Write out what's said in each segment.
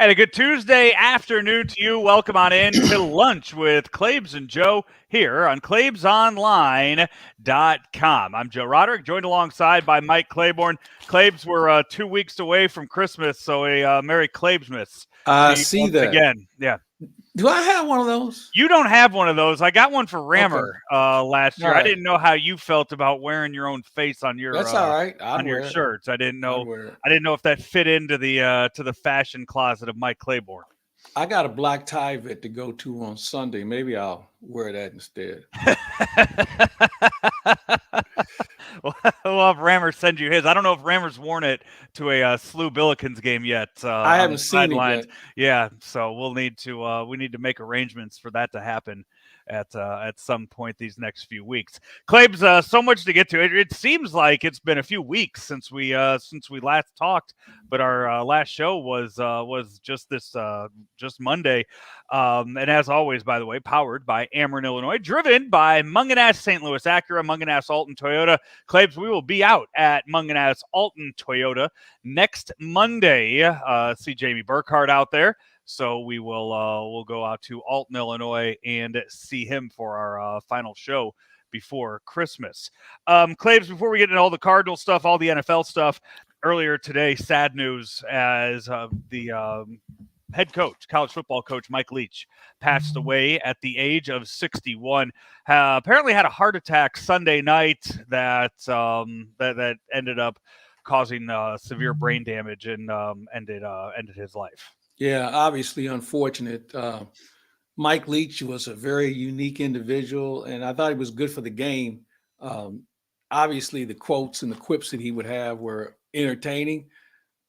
And a good Tuesday afternoon to you. Welcome on in to lunch with Claibs and Joe here on claibsonline.com. I'm Joe Roderick, joined alongside by Mike Claiborne. Claibs, we're 2 weeks away from Christmas, so a Merry Claibsmas I to you see once that. again. Yeah. Do I have one of those? You don't have one of those. I got one for Okay. Rammer last year. All I right. didn't know how you felt about wearing your own face on your That's all right. I'd on your wear it. shirts. I didn't I'd know. wear it. I didn't know if that fit into the fashion closet of Mike Claiborne. I got a black tie event to go to on Sunday. Maybe I'll wear that instead. We'll have Rammer send you his. I don't know if Rammer's worn it to a SLU Billikens game yet I on the haven't seen it sidelines. yet. Yeah, so we need to make arrangements for that to happen at some point these next few weeks. Claibs, so much to get to. It seems like it's been a few weeks since we last talked, but our last show was just Monday. And as always, by the way, powered by Ameren, Illinois, driven by Munganass St. Louis Acura, Munganass Alton Toyota. Claibs, we will be out at Munganass Alton Toyota next Monday. See Jamie Burkhardt out there. So we'll go out to Alton, Illinois, and see him for our final show before Christmas. Claibs, before we get into all the Cardinal stuff, all the NFL stuff, earlier today, sad news as the head coach, college football coach Mike Leach, passed away at the age of 61. Apparently had a heart attack Sunday night that ended up causing severe brain damage and ended his life. Yeah, obviously unfortunate. Mike Leach was a very unique individual, and I thought he was good for the game. Obviously, the quotes and the quips that he would have were entertaining.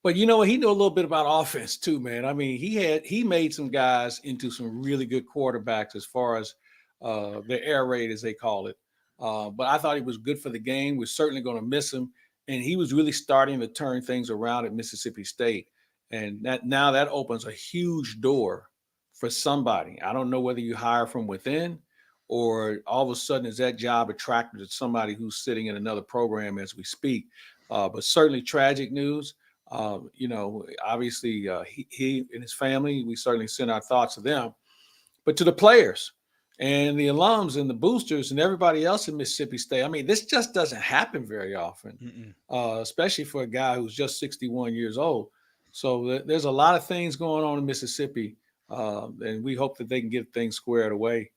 But you know what? He knew a little bit about offense too, man. I mean, he made some guys into some really good quarterbacks as far as the air raid, as they call it. But I thought he was good for the game. We're certainly going to miss him, and he was really starting to turn things around at Mississippi State, and that opens a huge door for somebody. I don't know whether you hire from within, or all of a sudden is that job attractive to somebody who's sitting in another program as we speak. But certainly tragic news. Obviously he and his family, we certainly send our thoughts to them, but to the players and the alums and the boosters and everybody else in Mississippi State. I mean, this just doesn't happen very often, especially for a guy who's just 61 years old. So there's a lot of things going on in Mississippi, and we hope that they can get things squared away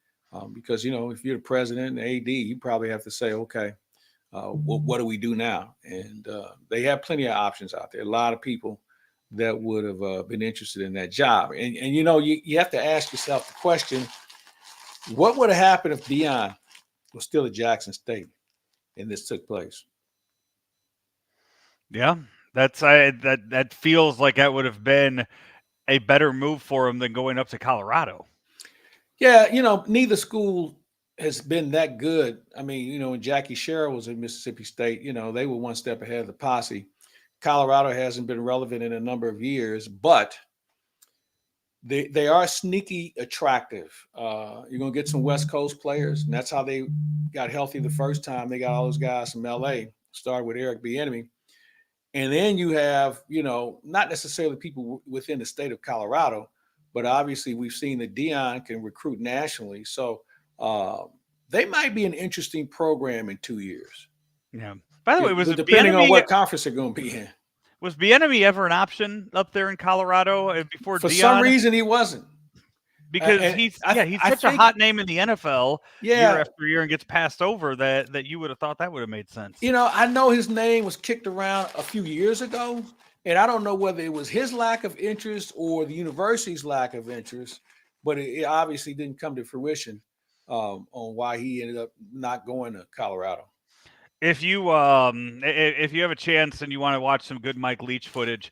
because, if you're the president and AD, you probably have to say, okay, what do we do now? And they have plenty of options out there. A lot of people that would have been interested in that job. And you have to ask yourself the question, what would have happened if Deion was still at Jackson State and this took place? Yeah, that feels like that would have been a better move for him than going up to Colorado. Yeah, neither school has been that good. I mean, when Jackie Sherrill was in Mississippi State, they were one step ahead of the posse. Colorado hasn't been relevant in a number of years, but they are sneaky attractive. You're going to get some West Coast players, and that's how they got healthy the first time. They got all those guys from L.A., started with Eric Bieniemy. And then you have, not necessarily people within the state of Colorado, but obviously we've seen that Deion can recruit nationally. So they might be an interesting program in 2 years. Yeah. By the way, depending on what conference they're going to be in. Was Bieniemy ever an option up there in Colorado before Deion? For some reason, he wasn't. Because he's such a hot name in the NFL year after year and gets passed over that you would have thought that would have made sense. I know his name was kicked around a few years ago, and I don't know whether it was his lack of interest or the university's lack of interest, but it obviously didn't come to fruition on why he ended up not going to Colorado. If you have a chance and you want to watch some good Mike Leach footage,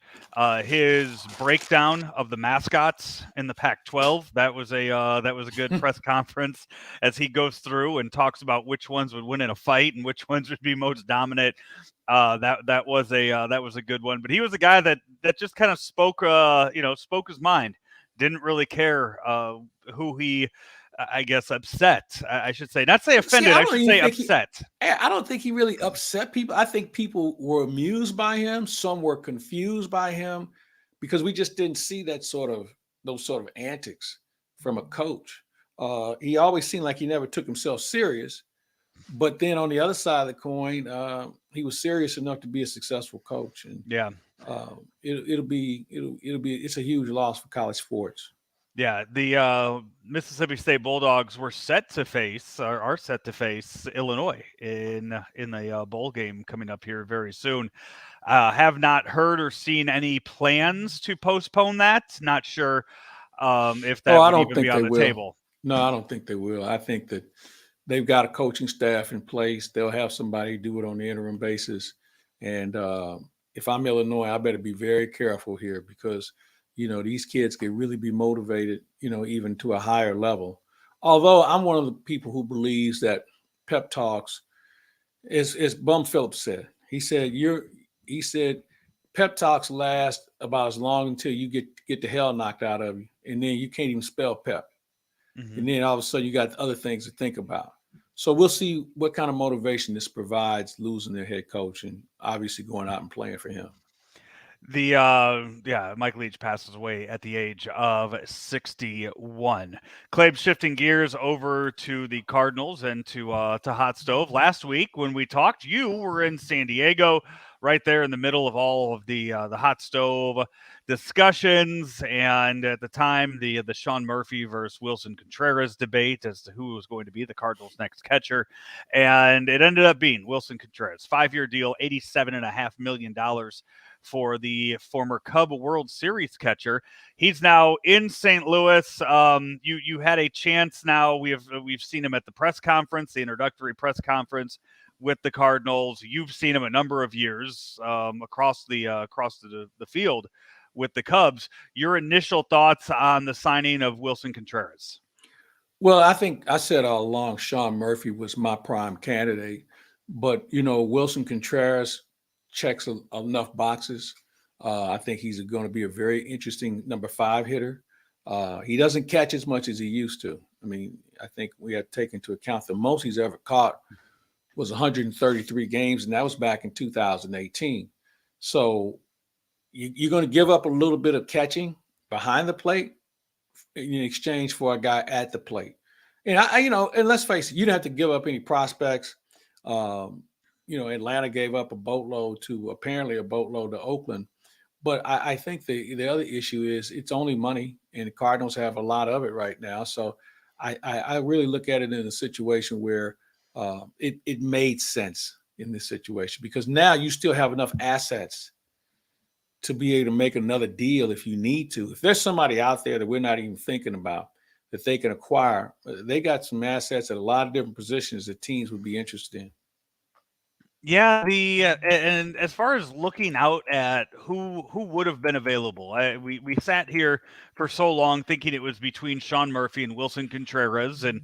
his breakdown of the mascots in the Pac-12, that was a good press conference as he goes through and talks about which ones would win in a fight and which ones would be most dominant. That was a good one. But he was a guy that just kind of spoke his mind. Didn't really care who he I guess, upset. I should say, not say offended. I should say upset. I don't think he really upset people. I think people were amused by him. Some were confused by him because we just didn't see those sort of antics from a coach. He always seemed like he never took himself serious, but then on the other side of the coin, he was serious enough to be a successful coach, and Yeah. it's a huge loss for college sports. Yeah, the Mississippi State Bulldogs were set to face, or are set to face Illinois in the bowl game coming up here very soon. Have not heard or seen any plans to postpone that. Not sure if Oh, that I would don't even be think on they the will. table. No, I don't think they will. I think that they've got a coaching staff in place. They'll have somebody do it on the interim basis. And if I'm Illinois, I better be very careful here because, these kids can really be motivated, even to a higher level. Although I'm one of the people who believes that pep talks, as Bum Phillips said, he said, pep talks last about as long until you get the hell knocked out of you. And then you can't even spell pep. And then all of a sudden you got other things to think about. So we'll see what kind of motivation this provides, losing their head coach and obviously going out and playing for him. Mike Leach passes away at the age of 61. Claibs shifting gears over to the Cardinals and to Hot Stove. Last week when we talked, you were in San Diego, right there in the middle of all of the Hot Stove discussions, and at the time the Sean Murphy versus Wilson Contreras debate as to who was going to be the Cardinals' next catcher, and it ended up being Wilson Contreras. 5-year deal, $87.5 million for the former Cub World Series catcher. He's now in St. Louis. You had a chance now. We've seen him at the press conference, the introductory press conference with the Cardinals. You've seen him a number of years across the field with the Cubs. Your initial thoughts on the signing of Wilson Contreras? Well, I think I said all along Sean Murphy was my prime candidate, but Wilson Contreras checks enough boxes. I think he's going to be a very interesting number 5 hitter. He doesn't catch as much as he used to. I mean, I think we have to take into account the most he's ever caught was 133 games, and that was back in 2018. So you're going to give up a little bit of catching behind the plate in exchange for a guy at the plate. And and let's face it, you don't have to give up any prospects. Atlanta gave up apparently a boatload to Oakland. But I think the other issue is it's only money, and the Cardinals have a lot of it right now. So I really look at it in a situation where it made sense in this situation because now you still have enough assets to be able to make another deal if you need to. If there's somebody out there that we're not even thinking about that they can acquire, they got some assets at a lot of different positions that teams would be interested in. Yeah, and as far as looking out at who would have been available, we sat here for so long thinking it was between Sean Murphy and Wilson Contreras, and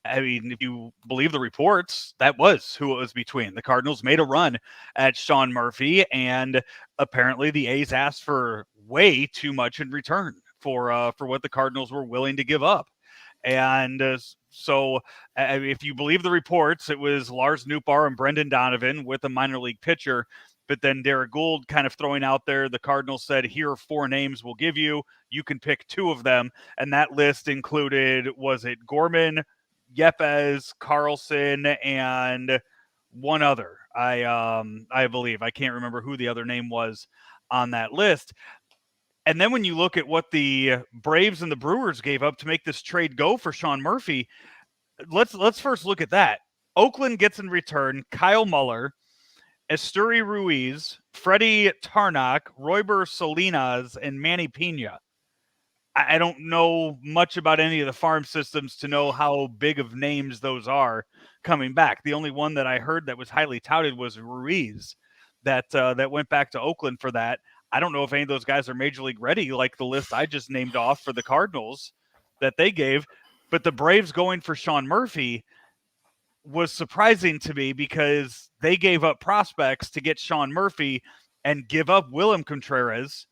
I mean, if you believe the reports, that was who it was between. The Cardinals made a run at Sean Murphy, and apparently the A's asked for way too much in return for what the Cardinals were willing to give up. And so if you believe the reports, it was Lars Nootbaar and Brendan Donovan with a minor league pitcher. But then Derek Gould kind of throwing out there, the Cardinals said, here are 4 names we'll give you. You can pick 2 of them. And that list included, was it Gorman, Yepes, Carlson, and one other. I believe. I can't remember who the other name was on that list. And then when you look at what the Braves and the Brewers gave up to make this trade go for Sean Murphy, let's first look at that. Oakland gets in return Kyle Muller, Esteury Ruiz, Freddie Tarnock, Royber Salinas, and Manny Pena. I don't know much about any of the farm systems to know how big of names those are coming back. The only one that I heard that was highly touted was Ruiz that went back to Oakland for that. I don't know if any of those guys are major league ready, like the list I just named off for the Cardinals that they gave. But the Braves going for Sean Murphy was surprising to me because they gave up prospects to get Sean Murphy and give up Willem Contreras.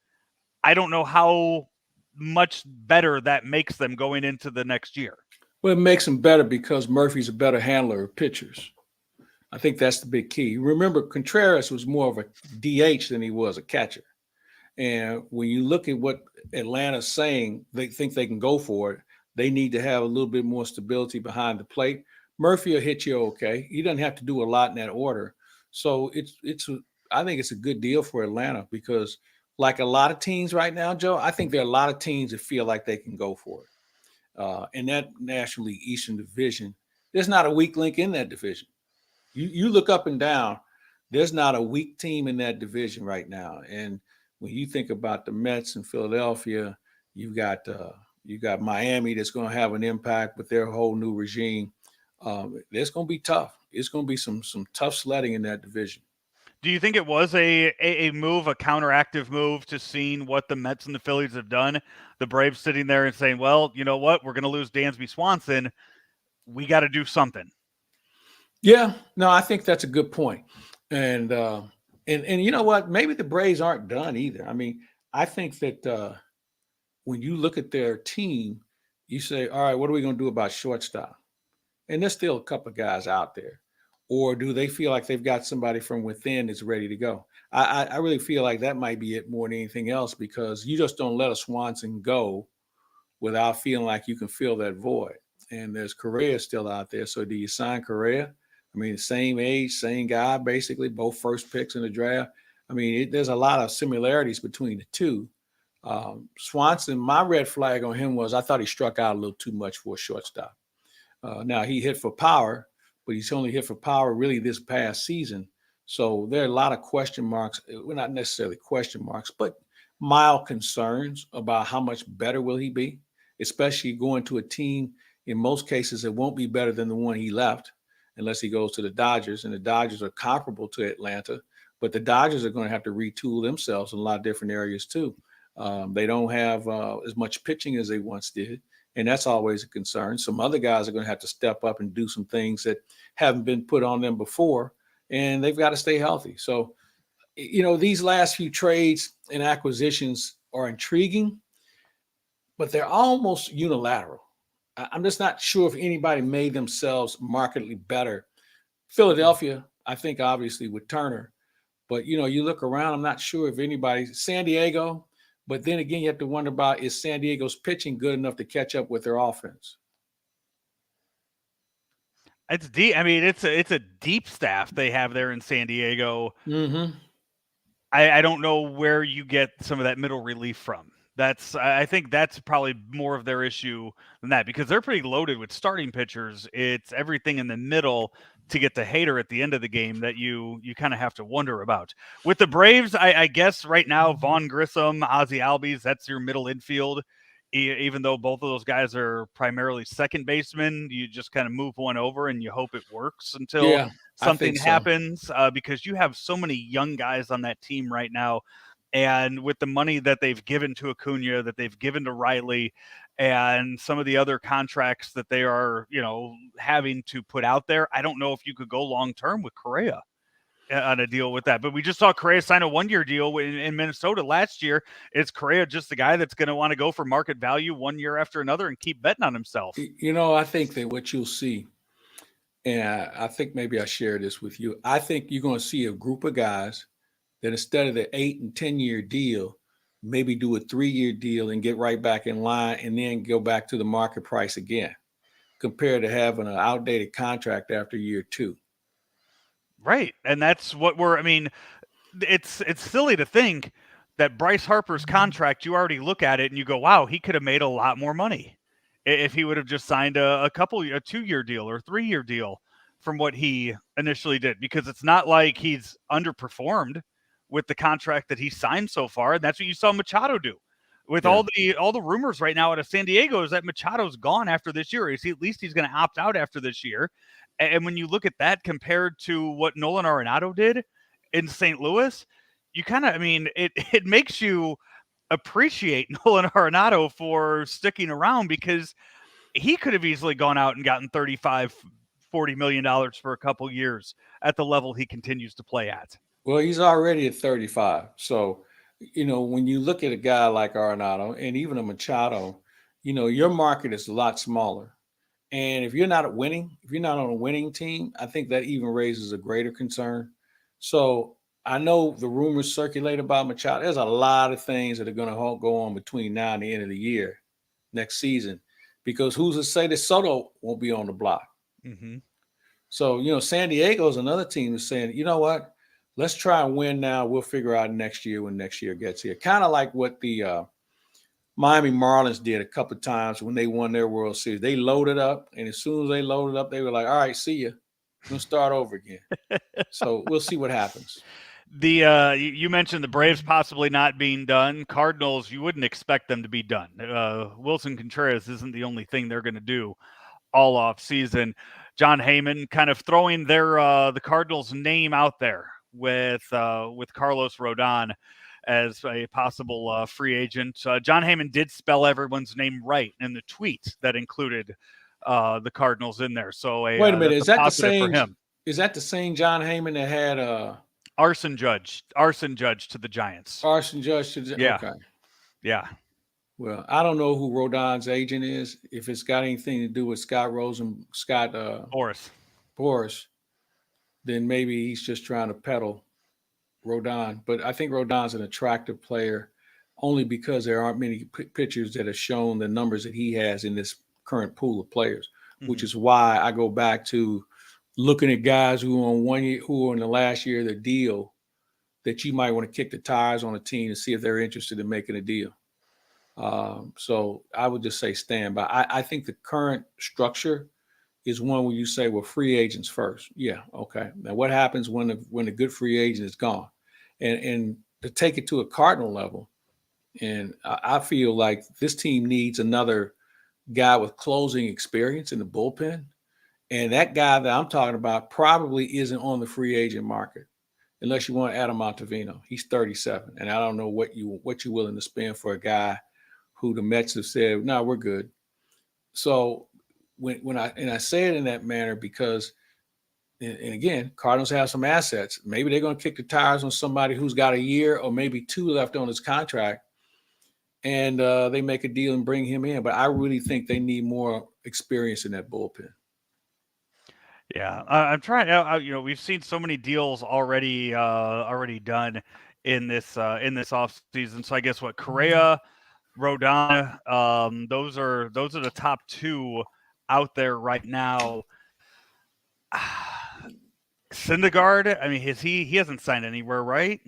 I don't know how much better that makes them going into the next year. Well, it makes them better because Murphy's a better handler of pitchers. I think that's the big key. Remember, Contreras was more of a DH than he was a catcher. And when you look at what Atlanta's saying, they think they can go for it. They need to have a little bit more stability behind the plate. Murphy will hit you okay. He doesn't have to do a lot in that order. So I think it's a good deal for Atlanta because like a lot of teams right now, Joe, I think there are a lot of teams that feel like they can go for it. In that National League Eastern Division, there's not a weak link in that division. You look up and down, there's not a weak team in that division right now. And when you think about the Mets and Philadelphia, you got you got Miami that's going to have an impact with their whole new regime. It's going to be tough. It's going to be some tough sledding in that division. Do you think it was a move, a counteractive move to seeing what the Mets and the Phillies have done? The Braves sitting there and saying, well, you know what? We're going to lose Dansby Swanson. We got to do something. Yeah, no, I think that's a good point. And and you know what? Maybe the Braves aren't done either. I mean, I think that when you look at their team, you say, all right, what are we going to do about shortstop? And there's still a couple of guys out there. Or do they feel like they've got somebody from within that's ready to go? I really feel like that might be it more than anything else because you just don't let a Swanson go without feeling like you can fill that void. And there's Correa still out there. So do you sign Correa? I mean, same age, same guy, basically, both first picks in the draft. I mean, there's a lot of similarities between the two. Swanson, my red flag on him was I thought he struck out a little too much for a shortstop. Now he hit for power, but he's only hit for power really this past season. So there are a lot of question marks. Well, not necessarily question marks, but mild concerns about how much better will he be, especially going to a team in most cases it won't be better than the one he left unless he goes to the Dodgers. And the Dodgers are comparable to Atlanta, but the Dodgers are going to have to retool themselves in a lot of different areas too. They don't have as much pitching as they once did. And that's always a concern. Some other guys are going to have to step up and do some things that haven't been put on them before, and they've got to stay healthy. So, you know, these last few trades and acquisitions are intriguing, but they're almost unilateral. I'm just not sure if anybody made themselves markedly better. Philadelphia, I think, obviously with Turner, but you know, you look around. I'm not sure if anybody. San Diego, but then again, you have to wonder about is San Diego's pitching good enough to catch up with their offense? It's deep. I mean, it's a deep staff they have there in San Diego. Mm-hmm. I don't know where you get some of that middle relief from. I think that's probably more of their issue than that because they're pretty loaded with starting pitchers. It's everything in the middle to get the hater at the end of the game that you kind of have to wonder about. With the Braves, I guess right now Vaughn Grissom, Ozzie Albies, that's your middle infield. Even though both of those guys are primarily second basemen, you just kind of move one over and you hope it works until Yeah, I something think so. happens because you have so many young guys on that team right now. And with the money that they've given to Acuna, that they've given to Riley, and some of the other contracts that they are, having to put out there, I don't know if you could go long term with Correa on a deal with that. But we just saw Correa sign a 1-year deal in Minnesota last year. Is Correa just the guy that's going to want to go for market value 1 year after another and keep betting on himself? You know, I think that what you'll see, and I think maybe I share this with you. I think you're going to see a group of guys that instead of the 8 and 10 year deal, maybe do a 3 year deal and get right back in line and then go back to the market price again, compared to having an outdated contract after year two. Right. And that's what I mean, it's silly to think that Bryce Harper's contract, you already look at it and you go, wow, he could have made a lot more money if he would have just signed a 2-year deal or 3-year deal from what he initially did, because it's not like he's underperformed with the contract that he signed so far. And that's what you saw Machado do. With Yeah. all the rumors right now out of San Diego is that Machado's gone after this year. At least he's going to opt out after this year. And when you look at that compared to what Nolan Arenado did in St. Louis, you kind of, I mean, it makes you appreciate Nolan Arenado for sticking around because he could have easily gone out and gotten 35, $40 million for a couple years at the level he continues to play at. Well, he's already at 35. So, you know, when you look at a guy like Arenado and even a Machado, you know, your market is a lot smaller. And if you're not winning, if you're not on a winning team, I think that even raises a greater concern. So I know the rumors circulate about Machado. There's a lot of things that are going to go on between now and the end of the year, next season, because who's to say that Soto won't be on the block? Mm-hmm. So, San Diego is another team that's saying, you know what? Let's try and win now. We'll figure out next year when next year gets here. Kind of like what the Miami Marlins did a couple of times when they won their World Series. They loaded up, and as soon as they loaded up, they were like, all right, see ya. We'll start over again. So we'll see what happens. You mentioned the Braves possibly not being done. Cardinals, you wouldn't expect them to be done. Wilson Contreras isn't the only thing they're going to do all off season. John Heyman kind of throwing the Cardinals name out there with Carlos Rodon as a possible free agent. John Heyman did spell everyone's name right in the tweet that included the Cardinals in there. So wait a minute, that's is a that the positive for same? him. Is that the same John Heyman that had Arson Judge to the Giants. Arson Judge? Yeah. Okay. Yeah. Well, I don't know who Rodon's agent is. If it's got anything to do with Scott Boras, then maybe he's just trying to peddle Rodon. But I think Rodon's an attractive player only because there aren't many pitchers that have shown the numbers that he has in this current pool of players, which is why I go back to looking at guys who are on 1 year, who are in the last year of the deal, that you might want to kick the tires on a team to see if they're interested in making a deal. So I would just say stand by. I think the current structure is one where you say, well, free agents first. Yeah, okay. Now what happens when the good free agent is gone? And to take it to a Cardinal level, and I feel like this team needs another guy with closing experience in the bullpen. And that guy that I'm talking about probably isn't on the free agent market unless you want Adam Ottavino. He's 37, and I don't know what you're willing to spend for a guy who the Mets have said, no, we're good. So when I say it in that manner because, and again, Cardinals have some assets. Maybe they're going to kick the tires on somebody who's got a year or maybe 2 left on his contract, and they make a deal and bring him in. But I really think they need more experience in that bullpen. Yeah, I'm trying. We've seen so many deals already done in this off season. So I guess what Correa, Rodon, those are the top 2 out there right now. Syndergaard, I mean, he hasn't signed anywhere, right?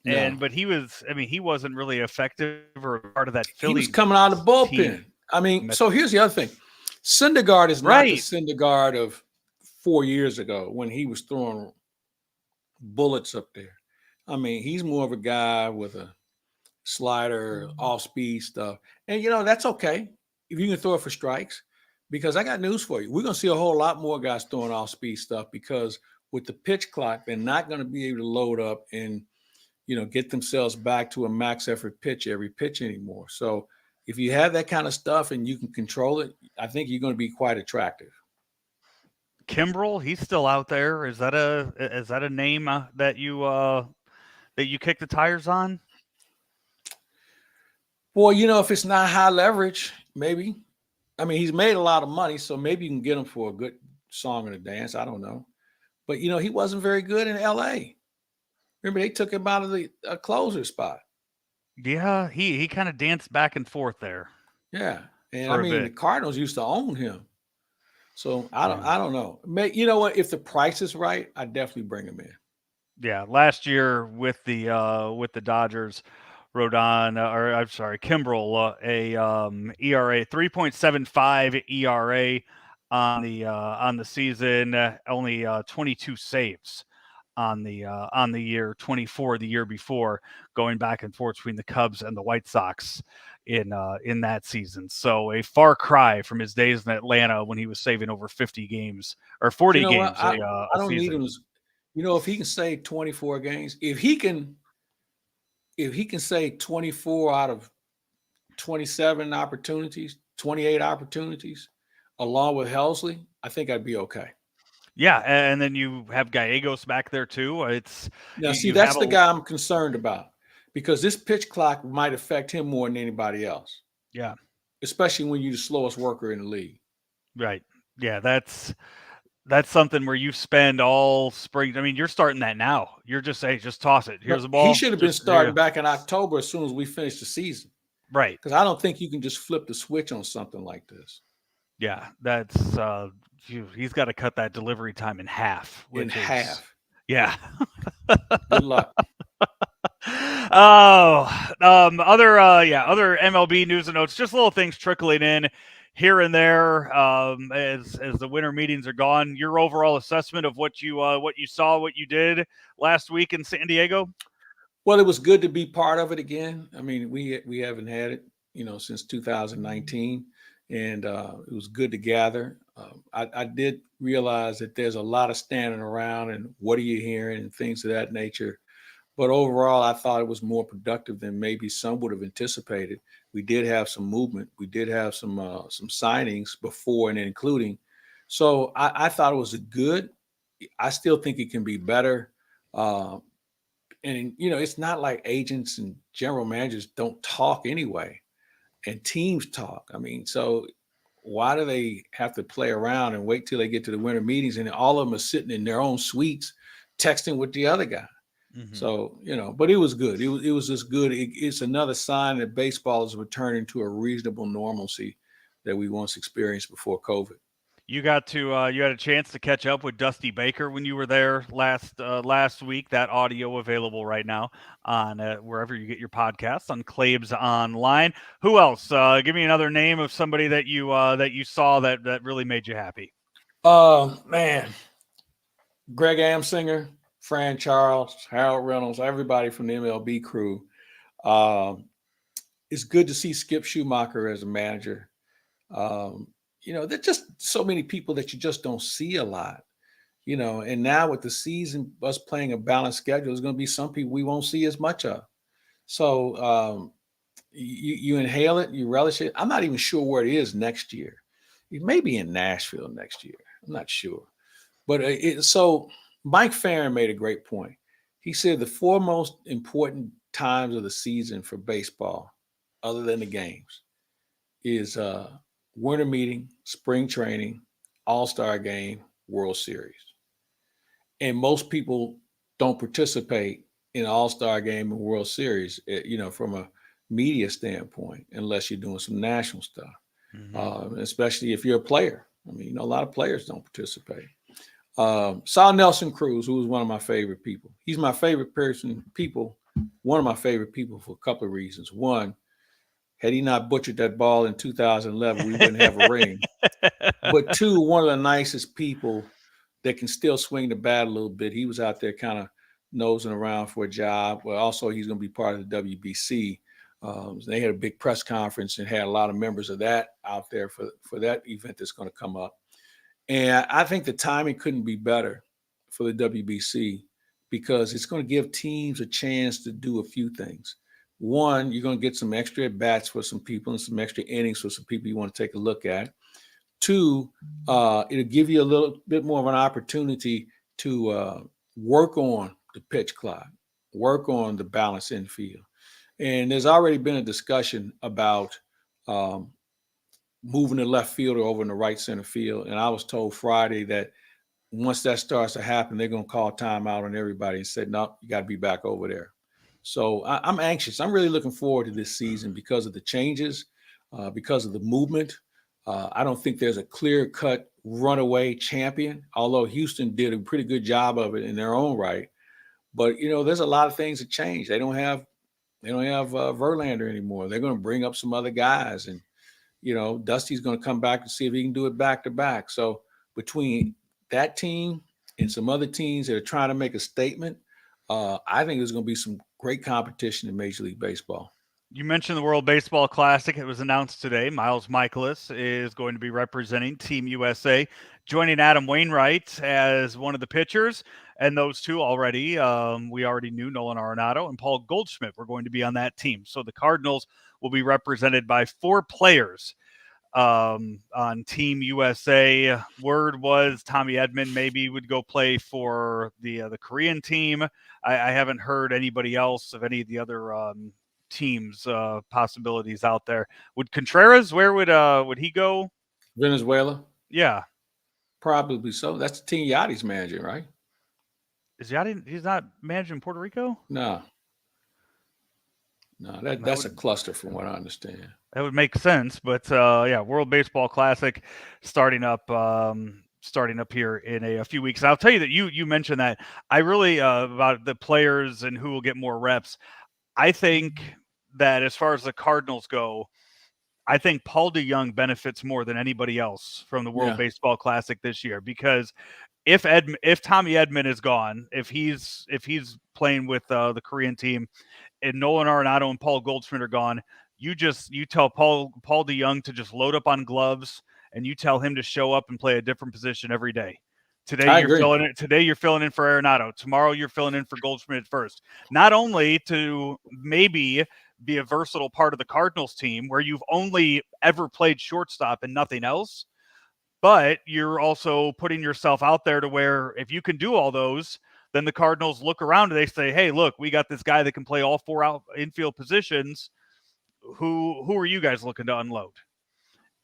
No. But he wasn't really effective or part of that Philly. He was coming out of the bullpen. Team. I mean, so here's the other thing. Syndergaard is not the Syndergaard of 4 years ago when he was throwing bullets up there. I mean, he's more of a guy with a slider, off-speed stuff. And, that's okay if you can throw it for strikes, because I got news for you. We're going to see a whole lot more guys throwing off-speed stuff because with the pitch clock, they're not going to be able to load up and, get themselves back to a max effort pitch every pitch anymore. So if you have that kind of stuff and you can control it, I think you're going to be quite attractive. Kimbrel, he's still out there. Is that a name that you kick the tires on? Well, if it's not high leverage, maybe. I mean, he's made a lot of money, so maybe you can get him for a good song and a dance. I don't know. But, he wasn't very good in L.A. Remember, they took him out of the closer spot. Yeah, he kind of danced back and forth there. Yeah, and I mean, the Cardinals used to own him. So I don't know. You know what? If the price is right, I definitely bring him in. Yeah, last year with the Dodgers, Rodon, Kimbrel, ERA 3.75 ERA on the season, only 22 saves on the year, 24 the year before, going back and forth between the Cubs and the White Sox in that season. So a far cry from his days in Atlanta when he was saving over 50 games or 40 games. I don't need him. If he can save 24 games, if he can save 24 out of 27 opportunities, 28 opportunities, along with Helsley, I think I'd be okay. Yeah, and then you have Gallegos back there too. That's the guy I'm concerned about because this pitch clock might affect him more than anybody else. Yeah, especially when you're the slowest worker in the league. Right. Yeah, that's That's something where you spend all spring. I mean, you're starting that now. You're just saying, just toss it. No, Here's the he ball. should have been Just here you starting go. back in October as soon as we finish the season. Right. Because I don't think you can just flip the switch on something like this Yeah. That's he's got to cut that delivery time in half, in which is half. yeah. Good luck. Oh, other MLB news and notes, just little things trickling in here and there as the winter meetings are gone. Your overall assessment of what you saw, what you did last week in San Diego. Well, it was good to be part of it again. I mean, we haven't had it, since 2019, and it was good to gather. I did realize that there's a lot of standing around and what are you hearing and things of that nature. But overall, I thought it was more productive than maybe some would have anticipated. We did have some movement. We did have some signings before and including. So I thought it was a good. I still think it can be better. Uh, and it's not like agents and general managers don't talk anyway, and teams talk. I mean, so why do they have to play around and wait till they get to the winter meetings and all of them are sitting in their own suites texting with the other guy? Mm-hmm. So, but it was good. It was just good. It's another sign that baseball is returning to a reasonable normalcy that we once experienced before COVID. You had a chance to catch up with Dusty Baker when you were there last week. That audio available right now on wherever you get your podcasts on Claibs Online. Who else? Give me another name of somebody that you saw that really made you happy. Man, Greg Amsinger, Fran Charles, Harold Reynolds, everybody from the MLB crew. Um, it's good to see Skip Schumacher as a manager. Um, there's just so many people that you just don't see a lot. And now with the season, us playing a balanced schedule, there's going to be some people we won't see as much of. So you inhale it, you relish it. I'm not even sure where it is next year. It may be in Nashville next year. I'm not sure. But so Mike Farron made a great point. He said the four most important times of the season for baseball, other than the games, is winter meeting, spring training, All-Star game, World Series. And most people don't participate in All-Star game and World Series, from a media standpoint, unless you're doing some national stuff, Mm-hmm. especially if you're a player. I mean, a lot of players don't participate. Saw Nelson Cruz, who was one of my favorite people. He's my favorite one of my favorite people for a couple of reasons. One, had he not butchered that ball in 2011, we wouldn't have a ring. But two, one of the nicest people that can still swing the bat a little bit. He was out there kind of nosing around for a job. Well, also he's going to be part of the WBC. They had a big press conference and had a lot of members of that out there for that event that's going to come up. And I think the timing couldn't be better for the WBC because it's going to give teams a chance to do a few things. One, you're going to get some extra at bats for some people and some extra innings for some people you want to take a look at. Two, it'll give you a little bit more of an opportunity to work on the pitch clock, work on the balance infield. And there's already been a discussion about um, moving the left fielder over in the right center field. And I was told Friday that once that starts to happen, they're going to call timeout on everybody and say, no, you got to be back over there. So I'm anxious. I'm really looking forward to this season because of the changes, because of the movement. I don't think there's a clear-cut runaway champion, although Houston did a pretty good job of it in their own right. But there's a lot of things that change. They don't have Verlander anymore. They're going to bring up some other guys, and Dusty's going to come back and see if he can do it back to back. So between that team and some other teams that are trying to make a statement, I think there's going to be some great competition in Major League Baseball. You mentioned the World Baseball Classic. It was announced today. Miles Michaelis is going to be representing Team USA, joining Adam Wainwright as one of the pitchers. And those two already, we already knew Nolan Arenado and Paul Goldschmidt were going to be on that team. So the Cardinals will be represented by four players on Team USA. Word was Tommy Edman maybe would go play for the Korean team. I haven't heard anybody else of any of the other teams possibilities out there. Would Contreras, where would he go? Venezuela, Yeah. Probably so. That's the team Yachty's managing, right? Is Yachty? He's not managing Puerto Rico? No. No, that's a cluster from what I understand. That would make sense, but yeah, World Baseball Classic starting up here in a few weeks. And I'll tell you that you mentioned that. I really about the players and who will get more reps. I think that as far as the Cardinals go, I think Paul DeJong benefits more than anybody else from the World Baseball Classic this year, because if Tommy Edman is gone, if he's playing with the Korean team, and Nolan Arenado and Paul Goldschmidt are gone, you tell Paul DeJong to just load up on gloves, and you tell him to show up and play a different position every day. Today you're filling in for Arenado. Tomorrow you're filling in for Goldschmidt at first. Not only to maybe be a versatile part of the Cardinals team where you've only ever played shortstop and nothing else, but you're also putting yourself out there to where if you can do all those, then the Cardinals look around and they say, hey, look, we got this guy that can play all 4 out infield positions. Who are you guys looking to unload?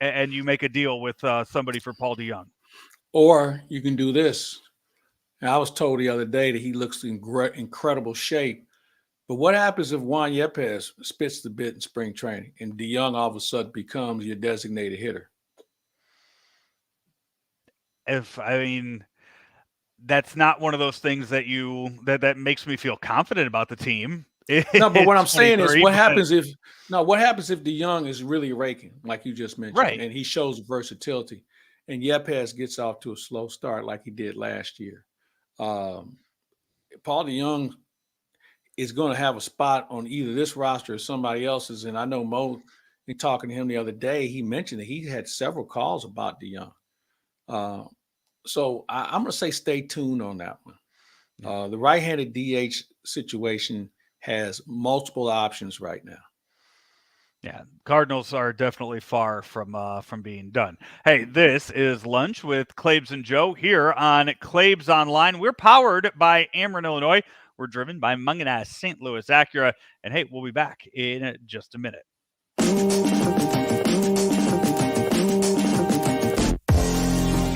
And you make a deal with somebody for Paul DeJong. Or you can do this. And I was told the other day that he looks in incredible shape. But what happens if Juan Yepes spits the bit in spring training and DeJong all of a sudden becomes your designated hitter? That's not one of those things that that makes me feel confident about the team. No, but what I'm saying is what happens if DeJong is really raking, like you just mentioned, right, and he shows versatility, and Yepes gets off to a slow start like he did last year. Paul DeJong is going to have a spot on either this roster or somebody else's, and I know Mo, in talking to him the other day, he mentioned that he had several calls about DeJong. So I'm going to say stay tuned on that one. The right-handed DH situation has multiple options right now. Yeah, Cardinals are definitely far from being done. Hey, this is Lunch with Claibs and Joe here on Claibs Online. We're powered by Ameren, Illinois. We're driven by Mungenast St. Louis Acura. And hey, we'll be back in just a minute.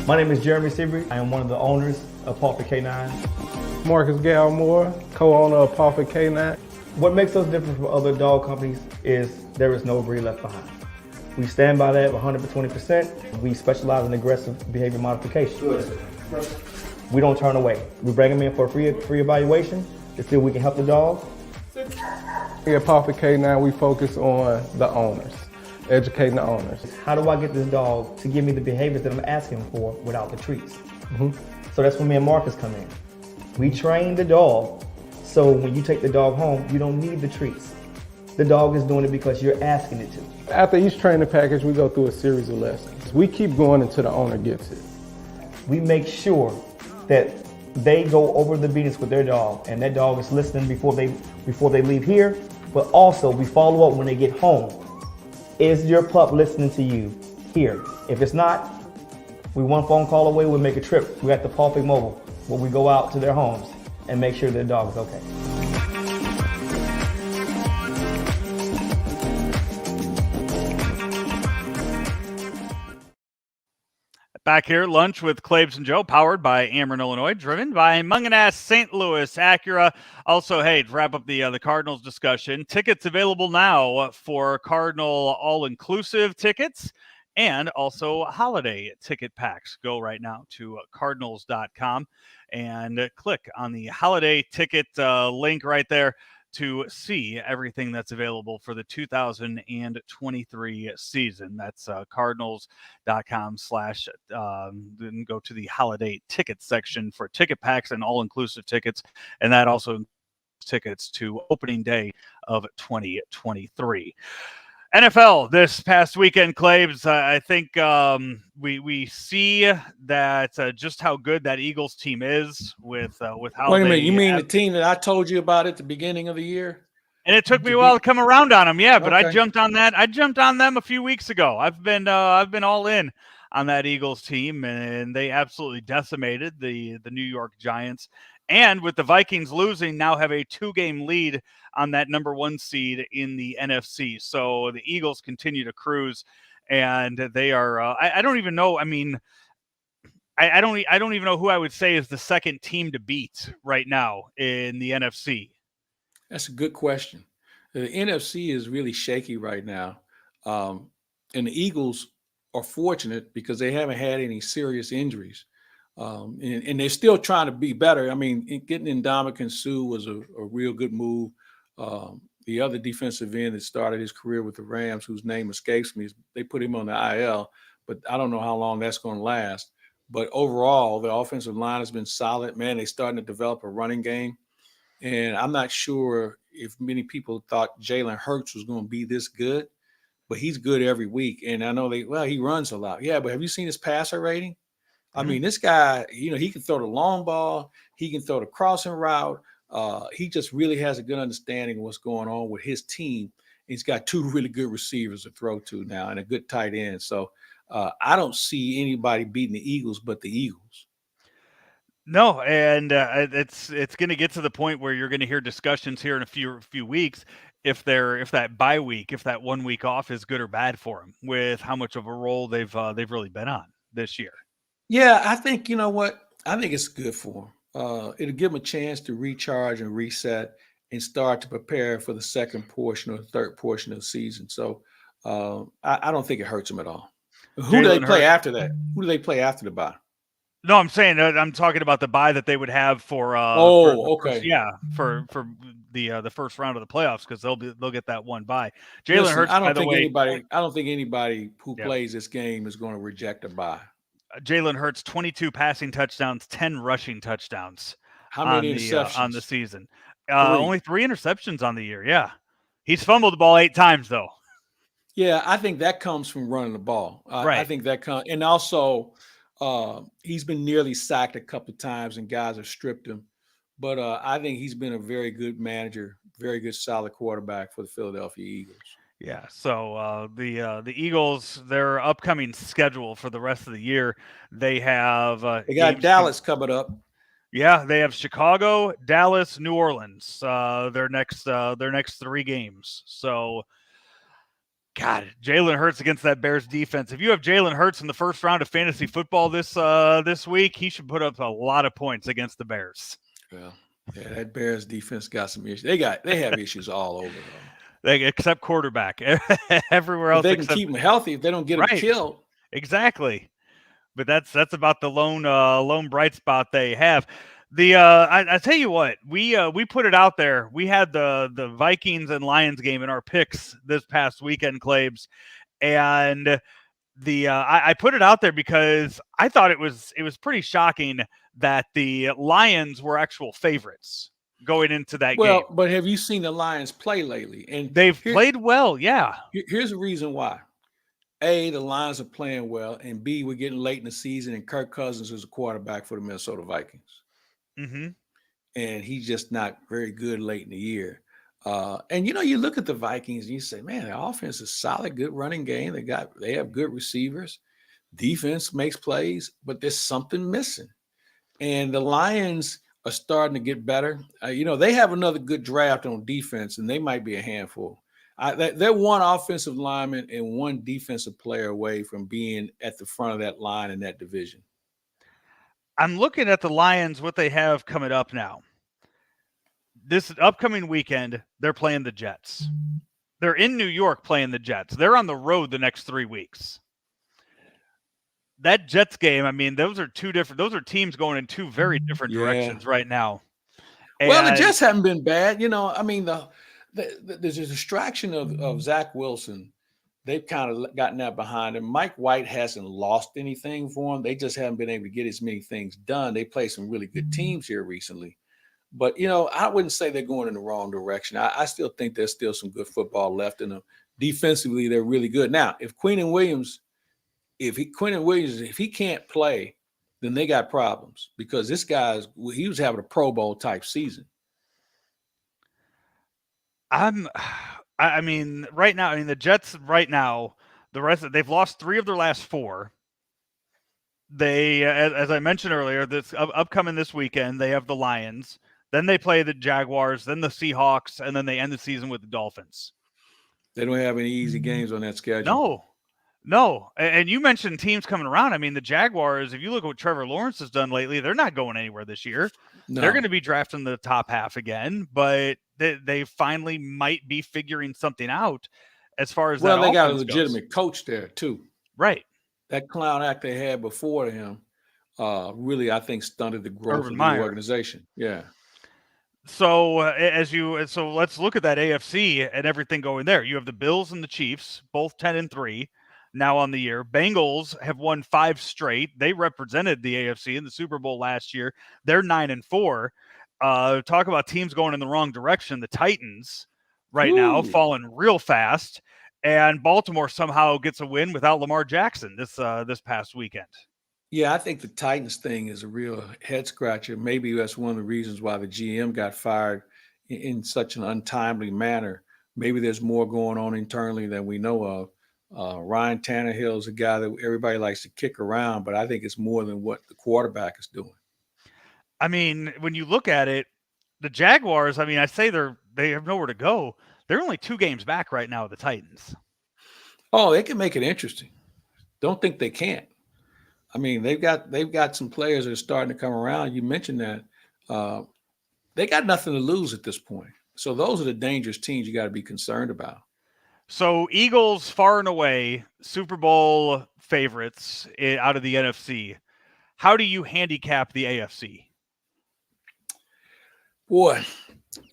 My name is Jeremy Seabury. I am one of the owners of Pulpit K9. Marcus Galmore, co-owner of Pulpit K9. What makes us different from other dog companies is there is no breed left behind. We stand by that 120%. We specialize in aggressive behavior modification. Good. We don't turn away. We bring them in for a free evaluation to see if we can help the dog. Here at Pulpit K9, we focus on the owners, educating the owners. How do I get this dog to give me the behaviors that I'm asking for without the treats? So that's when me and Marcus come in. We train the dog, so when you take the dog home, you don't need the treats. The dog is doing it because you're asking it to. After each training package, we go through a series of lessons. We keep going until the owner gets it. We make sure that they go over the beatings with their dog, and that dog is listening before they leave here, but also we follow up when they get home. Is your pup listening to you here? If it's not, we one phone call away, we'll make a trip. We got the Pulpit Mobile, where we go out to their homes and make sure their dog is okay. Back here, Lunch with Claibs and Joe, powered by Ameren, Illinois, driven by Mungenast St. Louis Acura. Also, hey, to wrap up the Cardinals discussion, tickets available now for Cardinal all-inclusive tickets and also holiday ticket packs. Go right now to cardinals.com and click on the holiday ticket link right there to see everything that's available for the 2023 season. That's cardinals.com/ then go to the holiday ticket section for ticket packs and all-inclusive tickets. And that also includes tickets to opening day of 2023. NFL this past weekend, Claibs. I think we see that just how good that Eagles team is with how. Wait a minute, you mean the team that I told you about at the beginning of the year? And it took me a while to come around on them, yeah. But okay. I jumped on that. I jumped on them a few weeks ago. I've been all in on that Eagles team, and they absolutely decimated the New York Giants. And with the Vikings losing, now have a 2-game lead on that number 1 seed in the NFC. So the Eagles continue to cruise, and they are I don't even know. I mean, I don't even know who I would say is the second team to beat right now in the NFC. That's a good question. The NFC is really shaky right now. And the Eagles are fortunate because they haven't had any serious injuries. And they're still trying to be better. I mean, getting Ndamukong Suh was a real good move. The other defensive end that started his career with the Rams, whose name escapes me, they put him on the IL, but I don't know how long that's going to last. But overall, the offensive line has been solid. Man, they're starting to develop a running game. And I'm not sure if many people thought Jalen Hurts was going to be this good, but he's good every week. And I know he runs a lot. Yeah, but have you seen his passer rating? I mean, this guy, he can throw the long ball. He can throw the crossing route. He just really has a good understanding of what's going on with his team. He's got two really good receivers to throw to now and a good tight end. So I don't see anybody beating the Eagles but the Eagles. No, and it's going to get to the point where you're going to hear discussions here in a few weeks if that bye week, if that 1 week off is good or bad for them, with how much of a role they've really been on this year. Yeah, I think you know what? I think it's good for them. It'll give them a chance to recharge and reset and start to prepare for the second portion or the third portion of the season. So I don't think it hurts them at all. Who do they play after that? Who do they play after the bye? No, I'm saying I'm talking about the bye that they would have for okay. for the first round of the playoffs, because they'll get that one bye. Jalen Hurts, I by the way, I don't think anybody who plays this game is going to reject a bye. Jalen Hurts, 22 passing touchdowns, 10 rushing touchdowns. How many interceptions on the season? Only 3 interceptions on the year. Yeah, he's fumbled the ball 8 times though. Yeah, I think that comes from running the ball. Right. I think that comes, and also he's been nearly sacked a couple of times, and guys have stripped him. But I think he's been a very good manager, very good, solid quarterback for the Philadelphia Eagles. Yeah. So the Eagles, their upcoming schedule for the rest of the year, they have they got Dallas coming up. Yeah, they have Chicago, Dallas, New Orleans. Their next 3 games. So, God, Jalen Hurts against that Bears defense. If you have Jalen Hurts in the first round of fantasy football this week, he should put up a lot of points against the Bears. Yeah, that Bears defense got some issues. They have issues all over though. Except quarterback. Everywhere else, they can keep them healthy if they don't get them killed. Exactly. But that's about the lone bright spot they have. I tell you what, we put it out there. We had the Vikings and Lions game in our picks this past weekend, Claibs, and I put it out there because I thought it was pretty shocking that the Lions were actual favorites going into that game. Well, but have you seen the Lions play lately? And they've played well, yeah. Here's the reason why. A, the Lions are playing well, and B, we're getting late in the season, and Kirk Cousins is a quarterback for the Minnesota Vikings. Mm-hmm. And he's just not very good late in the year. And you look at the Vikings and you say, man, the offense is solid, good running game. They have good receivers. Defense makes plays, but there's something missing. And the Lions are starting to get better. They have another good draft on defense, and they might be a handful. They're one offensive lineman and one defensive player away from being at the front of that line in that division. I'm looking at the Lions, what they have coming up now. This upcoming weekend, they're playing the Jets. They're in New York playing the Jets. They're on the road the next 3 weeks. That Jets game, I mean, those are teams going in 2 very different directions right now. Well, the Jets haven't been bad. I mean, there's a distraction of Zach Wilson. They've kind of gotten that behind him. Mike White hasn't lost anything for them. They just haven't been able to get as many things done. They play some really good teams here recently. But, I wouldn't say they're going in the wrong direction. I still think there's still some good football left in them. Defensively, they're really good. Now, if Quinnen Williams, if he can't play, then they got problems because this he was having a Pro Bowl type season. I mean, right now, the Jets right now, they've lost 3 of their last 4. They, as I mentioned earlier, this upcoming this weekend, they have the Lions, then they play the Jaguars, then the Seahawks, and then they end the season with the Dolphins. They don't have any easy games on that schedule. No, No, and you mentioned teams coming around. I mean, the Jaguars, if you look at what Trevor Lawrence has done lately, they're not going anywhere this year. They're going No. to be drafting the top half again, but they finally might be figuring something out as far as Well, that they got a offense goes. legitimate coach there too. Right. That clown act they had before him really, I think, stunted the growth Urban of the Meyer. organization. Yeah. So so let's look at that AFC and everything going there. You have the Bills and the Chiefs, both 10-3 now on the year. Bengals have won 5 straight. They represented the AFC in the Super Bowl last year. They're 9-4. Talk about teams going in the wrong direction. The Titans right now Woo. falling real fast, and Baltimore somehow gets a win without Lamar Jackson this past weekend. Yeah, I think the Titans thing is a real head scratcher. Maybe that's one of the reasons why the GM got fired in such an untimely manner. Maybe there's more going on internally than we know of. Ryan Tannehill is a guy that everybody likes to kick around, but I think it's more than what the quarterback is doing. I mean, when you look at it, the Jaguars, I mean, I say they have nowhere to go. They're only 2 games back right now of the Titans. Oh, they can make it interesting. Don't think they can't. I mean, they've got some players that are starting to come around. You mentioned that. They got nothing to lose at this point. So those are the dangerous teams you got to be concerned about. So Eagles far and away Super Bowl favorites out of the NFC. How do you handicap the AFC? Boy,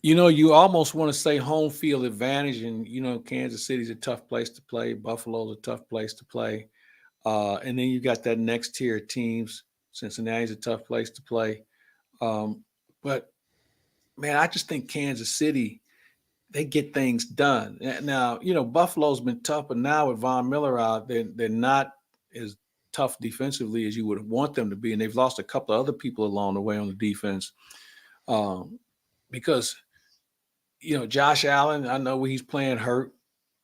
you almost want to say home field advantage, and Kansas City's a tough place to play. Buffalo's a tough place to play. And then you got that next tier of teams. Cincinnati's a tough place to play. But, man, I just think Kansas City, they get things done. Now, Buffalo's been tough, but now with Von Miller out, they're not as tough defensively as you would want them to be. And they've lost a couple of other people along the way on the defense. Because, Josh Allen, I know he's playing hurt,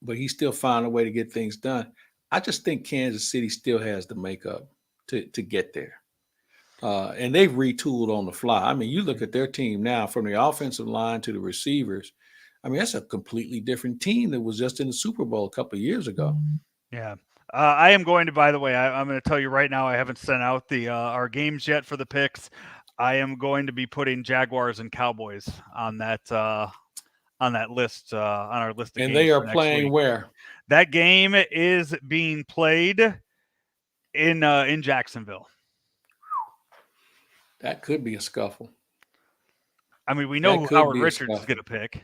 but he's still finding a way to get things done. I just think Kansas City still has the makeup to get there. And they've retooled on the fly. I mean, you look at their team now, from the offensive line to the receivers. I mean, that's a completely different team that was just in the Super Bowl a couple of years ago. Yeah. I am going to, by the way, I'm going to tell you right now, I haven't sent out our games yet for the picks. I am going to be putting Jaguars and Cowboys on that list, on our list of games. And they are playing where? That game is being played in Jacksonville. That could be a scuffle. I mean, we know who Howard Richards is going to pick.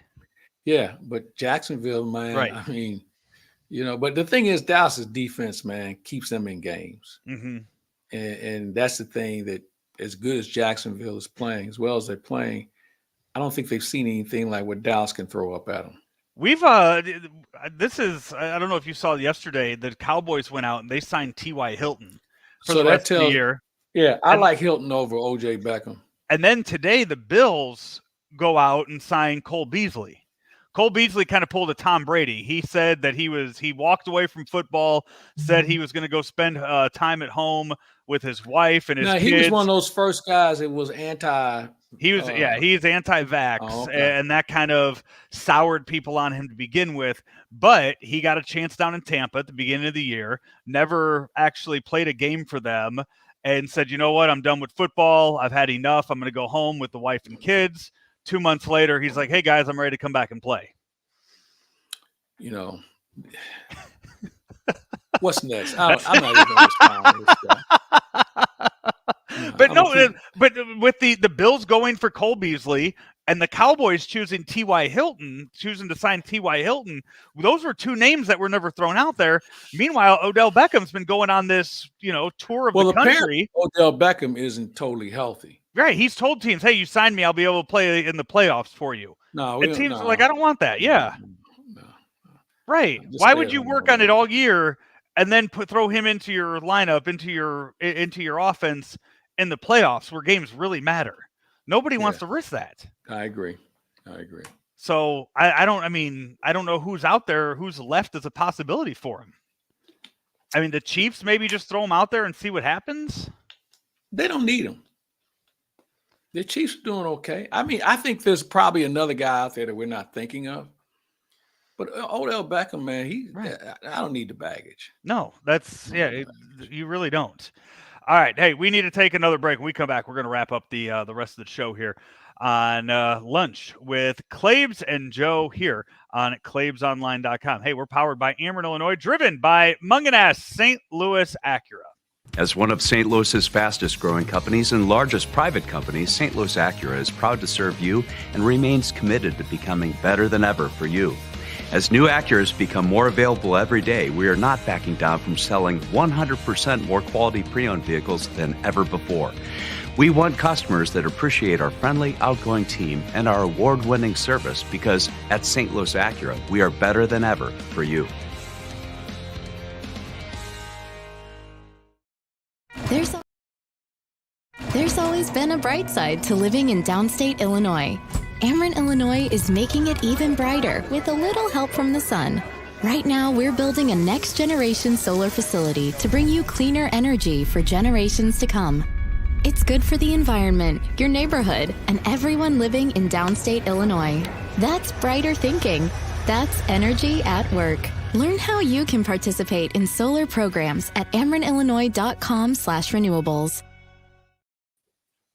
Yeah, but Jacksonville, man, right. I mean, but the thing is, Dallas's defense, man, keeps them in games. Mm-hmm. And that's the thing, that as good as Jacksonville is playing, as well as they're playing, I don't think they've seen anything like what Dallas can throw up at them. We've I don't know if you saw yesterday, the Cowboys went out and they signed T.Y. Hilton for the rest of the year. Yeah, I like Hilton over O.J. Beckham. And then today the Bills go out and sign Cole Beasley. Cole Beasley kind of pulled a Tom Brady. He said that he walked away from football, said he was going to go spend time at home with his wife and his kids. He was one of those first guys that was anti. He's anti-vax, okay. And that kind of soured people on him to begin with. But he got a chance down in Tampa at the beginning of the year, never actually played a game for them, and said, you know what, I'm done with football. I've had enough. I'm going to go home with the wife and kids. 2 months later, he's like, hey, guys, I'm ready to come back and play. What's next? I'm not even going to respond to this stuff. But with the Bills going for Cole Beasley and the Cowboys choosing to sign T.Y. Hilton, those were 2 names that were never thrown out there. Meanwhile, Odell Beckham's been going on this, tour of the country. Odell Beckham isn't totally healthy. Right. He's told teams, hey, you signed me, I'll be able to play in the playoffs for you. And teams are like, I don't want that. Yeah. No. Right. Why would you work on it all year and then throw him into your lineup, into your offense in the playoffs where games really matter? Nobody wants to risk that. I agree. So I don't know who's out there, who's left as a possibility for him. I mean, the Chiefs maybe just throw him out there and see what happens. They don't need him. The Chiefs are doing okay. I mean, I think there's probably another guy out there that we're not thinking of. But Odell Beckham, man, Right. I don't need the baggage. No, that's you really don't. All right, hey, we need to take another break. When we come back, we're going to wrap up the rest of the show here on lunch with Claibs and Joe here on claibsonline.com. Hey, we're powered by Ameren, Illinois, driven by Munganess St. Louis Acura. As one of St. Louis's fastest growing companies and largest private companies, St. Louis Acura is proud to serve you and remains committed to becoming better than ever for you. As new Acuras become more available every day, we are not backing down from selling 100% more quality pre-owned vehicles than ever before. We want customers that appreciate our friendly, outgoing team and our award-winning service because at St. Louis Acura, we are better than ever for you. There's always been a bright side to living in downstate Illinois. Ameren, Illinois is making it even brighter with a little help from the sun. Right now, we're building a next-generation solar facility to bring you cleaner energy for generations to come. It's good for the environment, your neighborhood, and everyone living in downstate Illinois. That's brighter thinking. That's energy at work. Learn how you can participate in solar programs at amerenillinois.com/renewables.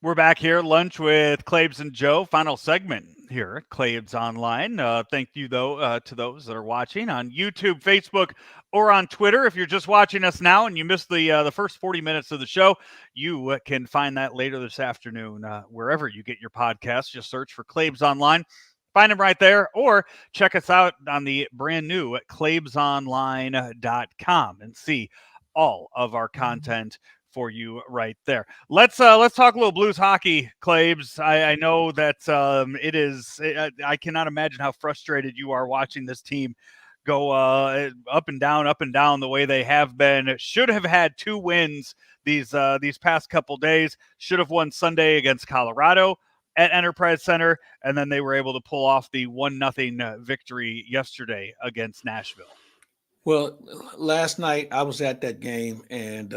We're back here, lunch with Claibs and Joe. Final segment here at Claibs Online. Thank you, though, to those that are watching on YouTube, Facebook, or on Twitter. If you're just watching us now and you missed the first 40 minutes of the show, you can find that later this afternoon wherever you get your podcasts. Just search for Claibs Online. Find them right there, or check us out on the brand new claibsonline.com and see all of our content for you right there. Let's talk a little Blues hockey, Claibs. I know that it is. I cannot imagine how frustrated you are watching this team go up and down the way they have been. Should have had 2 wins these past couple days. Should have won Sunday against Colorado at Enterprise Center, and then they were able to pull off the 1-0 victory yesterday against Nashville. Well, last night I was at that game, and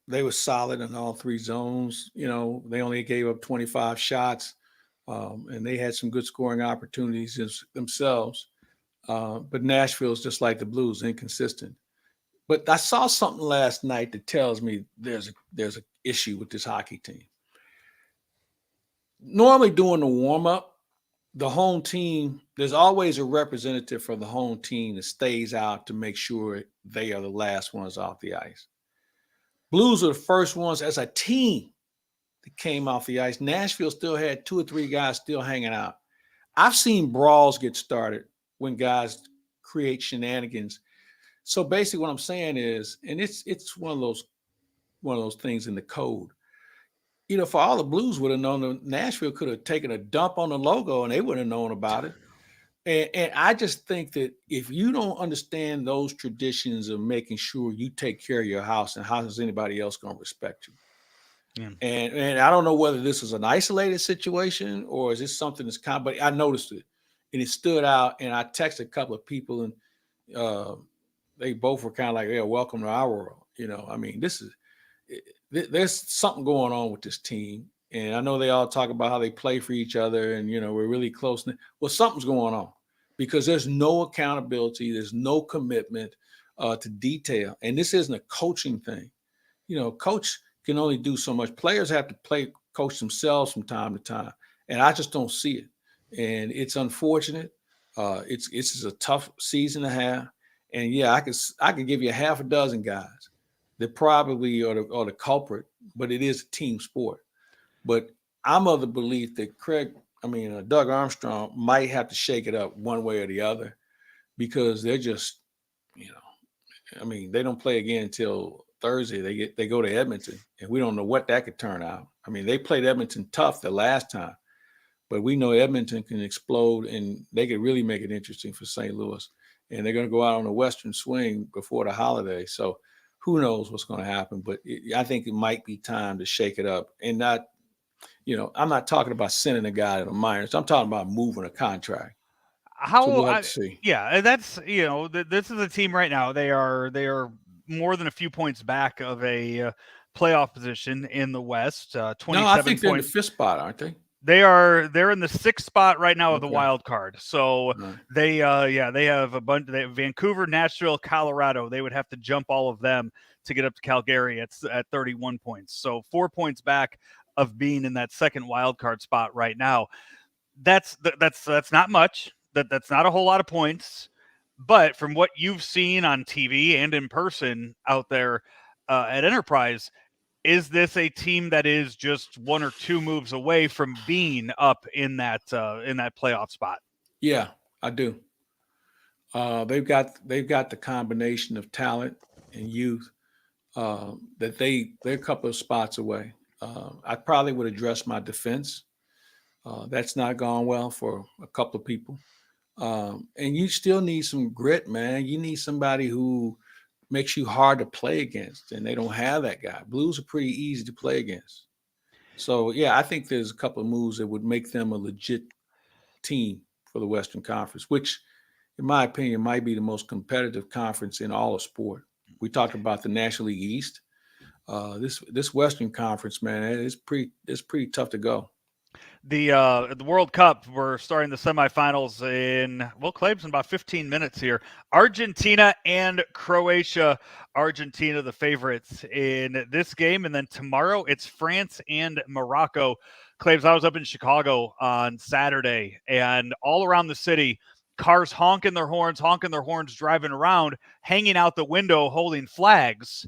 they were solid in all 3 zones. You know, they only gave up 25 shots, and they had some good scoring opportunities themselves. But Nashville's just like the Blues, inconsistent. But I saw something last night that tells me there's an issue with this hockey team. Normally during the warm-up, the home team, there's always a representative from the home team that stays out to make sure they are the last ones off the ice. Blues are the first ones as a team that came off the ice. Nashville still had 2 or 3 guys still hanging out. I've seen brawls get started when guys create shenanigans. So basically what I'm saying is, and it's one of those things in the code. You know, for all the Blues would have known that Nashville could have taken a dump on the logo and they wouldn't have known about it. And I just think that if you don't understand those traditions of making sure you take care of your house, and how is anybody else going to respect you? Yeah. And I don't know whether this is an isolated situation or is this something that's but I noticed it and it stood out. And I texted a couple of people and they both were kind of like, yeah, welcome to our world. You know, I mean, there's something going on with this team. And I know they all talk about how they play for each other and, you know, we're really close. Well, something's going on because there's no accountability. There's no commitment to detail. And this isn't a coaching thing. You know, coach can only do so much. Players have to coach themselves from time to time. And I just don't see it. And it's unfortunate. It's a tough season to have. And yeah, I could give you 6 guys that probably are the culprit, but it is a team sport. But I'm of the belief that Doug Armstrong might have to shake it up one way or the other because they're just, you know, I mean, they don't play again until Thursday. They go to Edmonton, and we don't know what that could turn out. I mean, they played Edmonton tough the last time, but we know Edmonton can explode, and they could really make it interesting for St. Louis. And they're going to go out on a Western swing before the holiday. So who knows what's going to happen, but I think it might be time to shake it up and not, you know, I'm not talking about sending a guy to the minors. I'm talking about moving a contract. So we'll have to see. Yeah, that's, you know, this is a team right now. They are more than a few points back of a playoff position in the West. 27 No, I think they're in the 5th spot, aren't they? They're in the 6th spot right now of the Okay. wild card. So Right. they have a bunch. They have Vancouver, Nashville, Colorado. They would have to jump all of them to get up to Calgary at 31 points. So 4 points back of being in that second wild card spot right now. That's not much. That's not a whole lot of points. But from what you've seen on TV and in person out there at Enterprise, is this a team that is just 1 or 2 moves away from being up in that playoff spot? Yeah, I do. They've got the combination of talent and youth that they're a couple of spots away. I probably would address my defense. That's not gone well for a couple of people. And you still need some grit, man. You need somebody who makes you hard to play against, and they don't have that guy. Blues are pretty easy to play against. So, yeah, I think there's a couple of moves that would make them a legit team for the Western Conference, which, in my opinion, might be the most competitive conference in all of sport. We talked about the National League East. This Western Conference, man, it's pretty tough to go. The World Cup, we're starting the semifinals Claibs in about 15 minutes here. Argentina and Croatia. Argentina the favorites in this game, and then tomorrow it's France and Morocco. Claibs, I was up in Chicago on Saturday, and all around the city, cars honking their horns, driving around, hanging out the window, holding flags.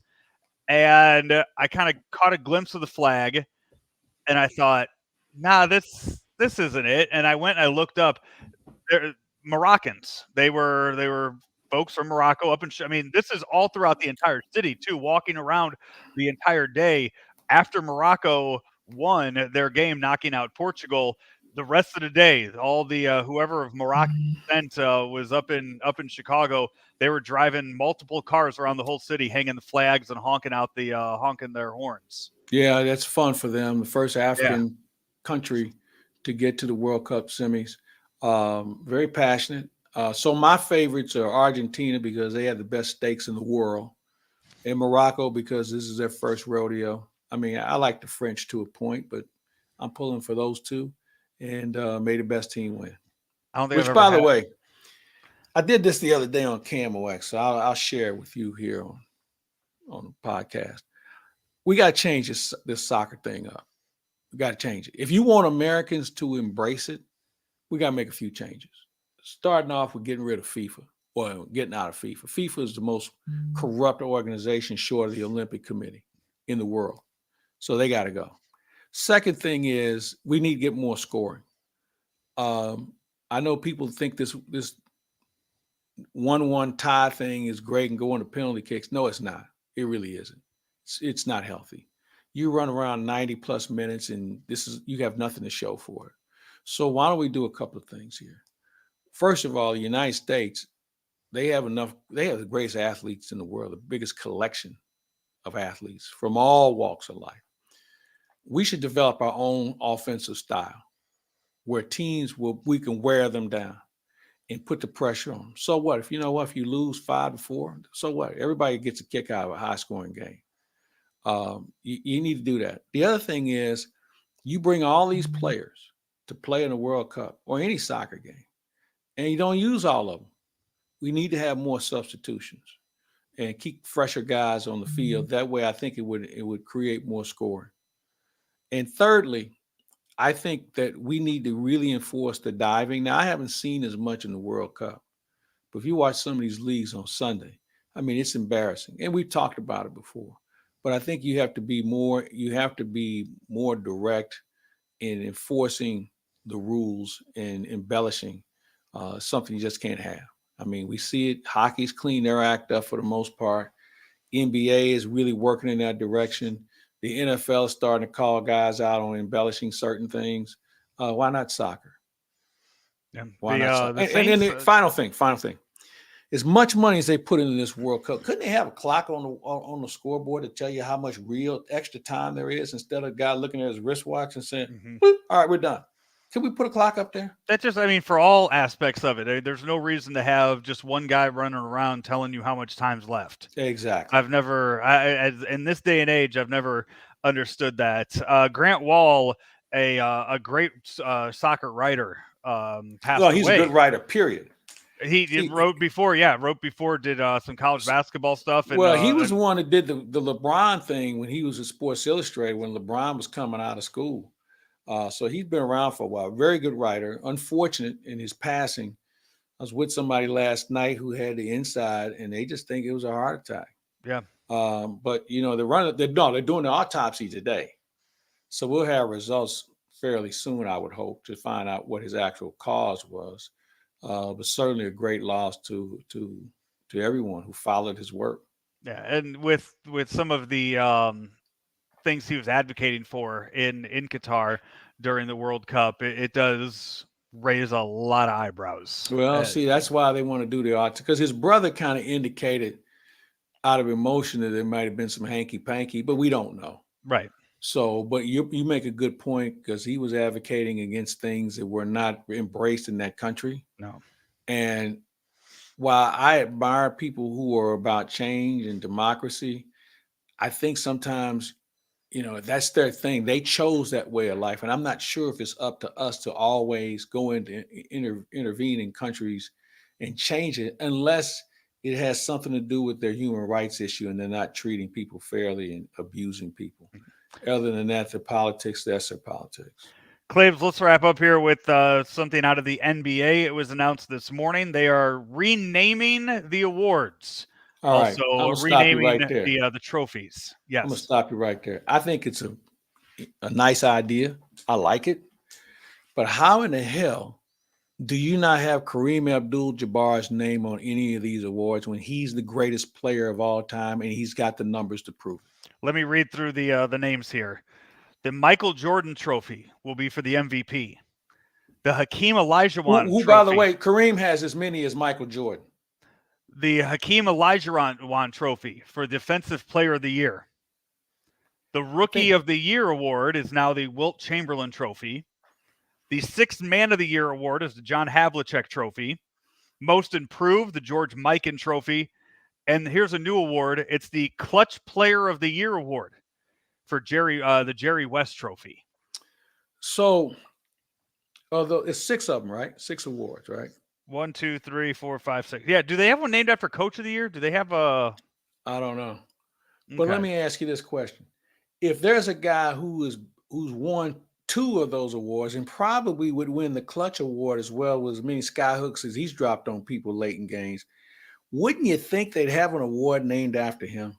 And I kind of caught a glimpse of the flag, and I thought, nah, this isn't it. And I went and I looked up. They're Moroccans. They were folks from Morocco up in. I mean, this is all throughout the entire city too. Walking around the entire day after Morocco won their game, knocking out Portugal. The rest of the day, all the whoever of Moroccan descent was up in Chicago. They were driving multiple cars around the whole city, hanging the flags and honking their horns. Yeah, that's fun for them. The first African country to get to the World Cup semis. Very passionate. So my favorites are Argentina because they have the best steaks in the world, and Morocco because this is their first rodeo. I mean, I like the French to a point, but I'm pulling for those two, and may the best team win. I don't think. Which, by the way, I did this the other day on Camel X, so I'll share with you here on the podcast. We got to change this soccer thing up. We got to change it. If you want Americans to embrace it, we got to make a few changes. Starting off with getting rid of FIFA, or getting out of FIFA. FIFA is the most corrupt organization short of the Olympic Committee in the world. So they got to go. Second thing is we need to get more scoring. I know people think this 1-1 tie thing is great and go on to penalty kicks. No, it's not. It really isn't. It's not healthy. You run around 90 plus minutes and you have nothing to show for it. So why don't we do a couple of things here? First of all, the United States, they have the greatest athletes in the world, the biggest collection of athletes from all walks of life. We should develop our own offensive style where we can wear them down and put the pressure on them. So what? If you lose 5-4, so what? Everybody gets a kick out of a high scoring game. You need to do that. The other thing is you bring all these players to play in a World Cup or any soccer game, and you don't use all of them. We need to have more substitutions and keep fresher guys on the field. That way, I think it would create more scoring. And thirdly, I think that we need to really enforce the diving. Now, I haven't seen as much in the World Cup, but if you watch some of these leagues on Sunday, I mean, it's embarrassing. And we've talked about it before. But I think you have to be more direct in enforcing the rules and embellishing something you just can't have. I mean, we see it. Hockey's cleaned their act up for the most part. NBA is really working in that direction. The NFL is starting to call guys out on embellishing certain things. Why not soccer? Yeah. Why not soccer? And then the final thing. As much money as they put into this World Cup, couldn't they have a clock on the scoreboard to tell you how much real extra time there is instead of a guy looking at his wristwatch and saying, all right, we're done? Can we put a clock up there? That just, I mean, for all aspects of it, there's no reason to have just one guy running around telling you how much time's left. Exactly. In this day and age, I've never understood that. Grant Wall a great soccer writer passed Well, he's away. a good writer, period. He wrote before, did some college basketball stuff. And, he was the one that did the LeBron thing when he was at Sports Illustrated when LeBron was coming out of school. So he's been around for a while. Very good writer. Unfortunate in his passing. I was with somebody last night who had the inside, and they just think it was a heart attack. Yeah. But they're doing the autopsy today, so we'll have results fairly soon, I would hope, to find out what his actual cause was. But certainly a great loss to everyone who followed his work. Yeah, and with some of the things he was advocating for in Qatar during the World Cup, it does raise a lot of eyebrows. Well, see, that's why they want to do the autopsy, because his brother kind of indicated out of emotion that there might have been some hanky-panky, but we don't know. Right. So, but you make a good point, because he was advocating against things that were not embraced in that country. No. And while I admire people who are about change and democracy, I think sometimes, that's their thing. They chose that way of life. And I'm not sure if it's up to us to always go into intervene in countries and change it, unless it has something to do with their human rights issue and they're not treating people fairly and abusing people. Other than that, the politics, that's their politics. Claibs, let's wrap up here with something out of the NBA. It was announced this morning. They are renaming the awards. All right. Also renaming the trophies. Yes. I'm going to stop you right there. I think it's a nice idea. I like it. But how in the hell do you not have Kareem Abdul-Jabbar's name on any of these awards when he's the greatest player of all time and he's got the numbers to prove it? Let me read through the names here. The Michael Jordan Trophy will be for the MVP. The Hakeem Olajuwon who Trophy. By the way, Kareem has as many as Michael Jordan. The Hakeem Olajuwon Trophy for Defensive Player of the Year. The Rookie of the Year Award is now the Wilt Chamberlain Trophy. The Sixth Man of the Year Award is the John Havlicek Trophy. Most Improved, the George Mikan Trophy. And here's a new award. It's the Clutch Player of the Year Award for the Jerry West Trophy. So, although it's 6 of them, right? 6 awards, right? 1, 2, 3, 4, 5, 6. Yeah. Do they have one named after Coach of the Year? Do they have a? I don't know. Okay. But let me ask you this question: if there's a guy who's won 2 of those awards and probably would win the Clutch Award as well with as many skyhooks as he's dropped on people late in games, wouldn't you think they'd have an award named after him?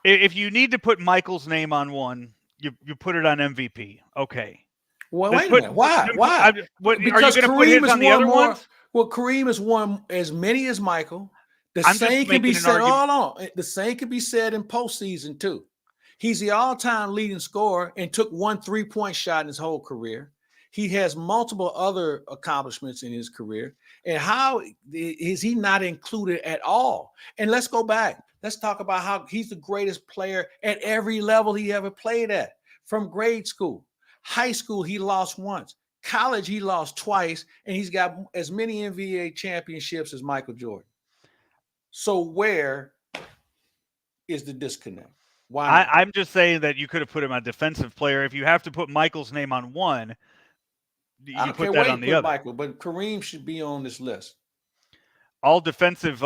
If you need to put Michael's name on one, you put it on MVP. Okay. Well, wait a minute. Why? Because are you going to put his on the other ones? Well, Kareem has won as many as Michael. The I'm same can be said. argument. Hold on. The same can be said in postseason too. He's the all-time leading scorer and took 1 3-point shot in his whole career. He has multiple other accomplishments in his career. And how is he not included at all? And let's go back. Let's talk about how he's the greatest player at every level he ever played at. From grade school, high school, he lost once. College, he lost twice. And he's got as many NBA championships as Michael Jordan. So where is the disconnect? Why? I'm just saying that you could have put him on defensive player. If you have to put Michael's name on one, you put that on the other. Michael, but Kareem should be on this list. All defensive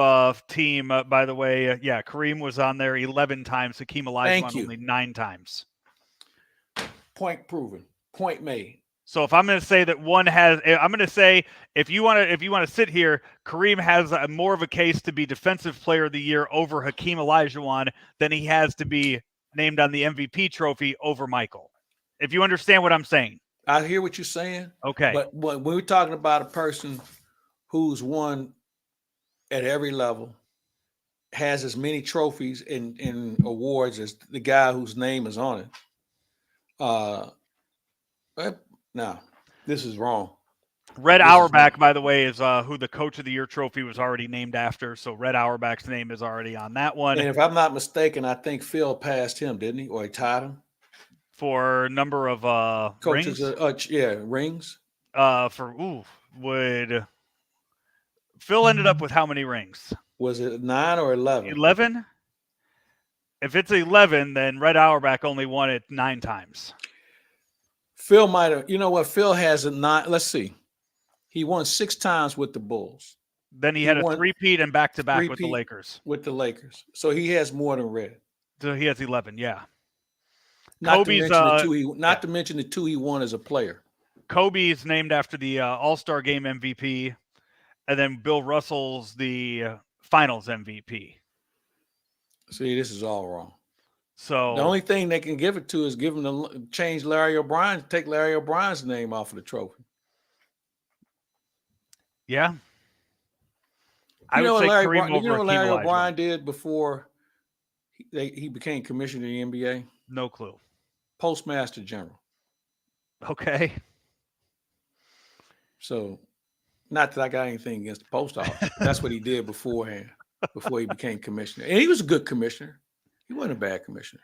team, by the way. Kareem was on there 11 times. Hakeem Olajuwon only 9 times. Point proven. Point made. So if I'm going to say that one has, I'm going to say if you want to sit here, Kareem has more of a case to be Defensive Player of the Year over Hakeem Olajuwon than he has to be named on the MVP trophy over Michael. If you understand what I'm saying. I hear what you're saying. Okay. But when we're talking about a person who's won at every level, has as many trophies and awards as the guy whose name is on it. No, this is wrong. Red Auerbach, by the way, is who the Coach of the Year trophy was already named after. So Red Auerbach's name is already on that one. And if I'm not mistaken, I think Phil passed him, didn't he? Or he tied him? For number of coaches, rings? Rings. Would Phil ended up with how many rings? Was it 9 or 11? 11? If it's 11, then Red Auerbach only won it 9 times. Phil might have, you know what? Phil has a 9. Let's see. He won 6 times with the Bulls. Then he had a won three-peat and back-to-back with the three-peat Lakers. With the Lakers. So he has more than Red. So he has 11, yeah. Not Kobe's, to mention the 2 he won as a player. Kobe's named after the All-Star Game MVP, and then Bill Russell's the Finals MVP. See, this is all wrong. So the only thing they can give it to is give him the change Larry O'Brien, take Larry O'Brien's name off of the trophy. Yeah. You know what Larry Hakeem O'Brien did before he became commissioner of the NBA? No clue. Postmaster General. Okay. So, not that I got anything against the post office. That's what he did beforehand, before he became commissioner. And he was a good commissioner. He wasn't a bad commissioner.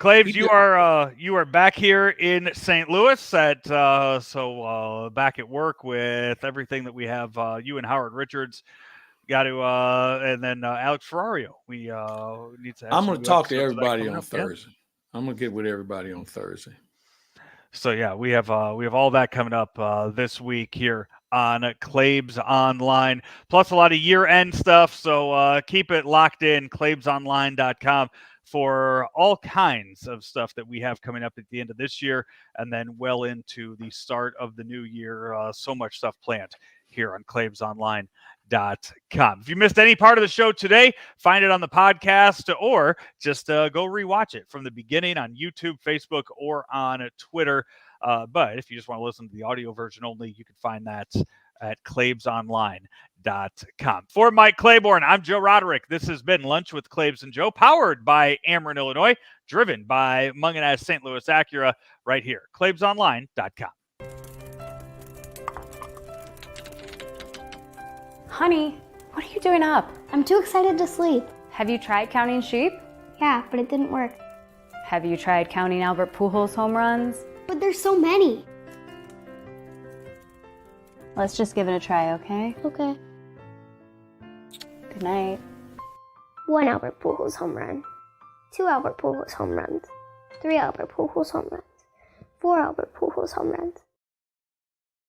Claibs, you are back here in St. Louis back at work with everything that we have. You and Howard Richards got to, and then Alex Ferrario. We need to. I'm going to talk to everybody on Thursday. Yeah. I'm going to get with everybody on Thursday. So yeah, we have all that coming up this week here on Claibs Online, plus a lot of year-end stuff. So keep it locked in, claibsonline.com, for all kinds of stuff that we have coming up at the end of this year and then well into the start of the new year. So much stuff planned here on claibsonline.com. If you missed any part of the show today, find it on the podcast or just go rewatch it from the beginning on YouTube, Facebook, or on Twitter. But if you just want to listen to the audio version only, you can find that at claibsonline.com. For Mike Claiborne, I'm Joe Roderick. This has been Lunch with Claibs and Joe, powered by Ameren, Illinois, driven by Mungenast St. Louis Acura, right here, claibsonline.com. Honey, what are you doing up? I'm too excited to sleep. Have you tried counting sheep? Yeah, but it didn't work. Have you tried counting Albert Pujols home runs? But there's so many. Let's just give it a try, okay? Okay. Good night. 1 Albert Pujols home run. 2 Albert Pujols home runs. 3 Albert Pujols home runs. 4 Albert Pujols home runs.